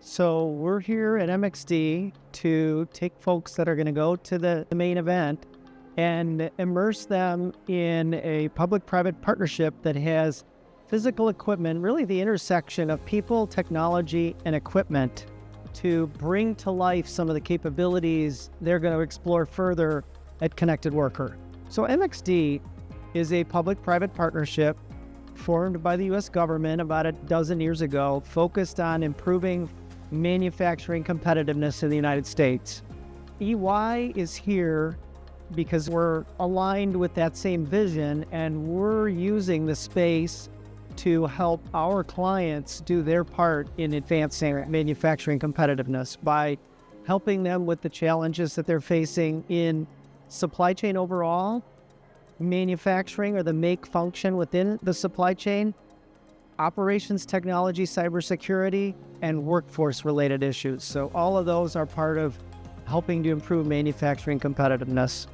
So we're here at MxD to take folks that are going to go to the main event and immerse them in a public-private partnership that has physical equipment, really the intersection of people, technology, and equipment to bring to life some of the capabilities they're going to explore further at Connected Worker. So MxD is a public-private partnership formed by the U.S. government about a dozen years ago, focused on improving manufacturing competitiveness in the United States. EY is here because we're aligned with that same vision, and we're using the space to help our clients do their part in advancing manufacturing competitiveness by helping them with the challenges that they're facing in supply chain overall, manufacturing or the make function within the supply chain, operations, technology, cybersecurity, and workforce-related issues. So all of those are part of helping to improve manufacturing competitiveness.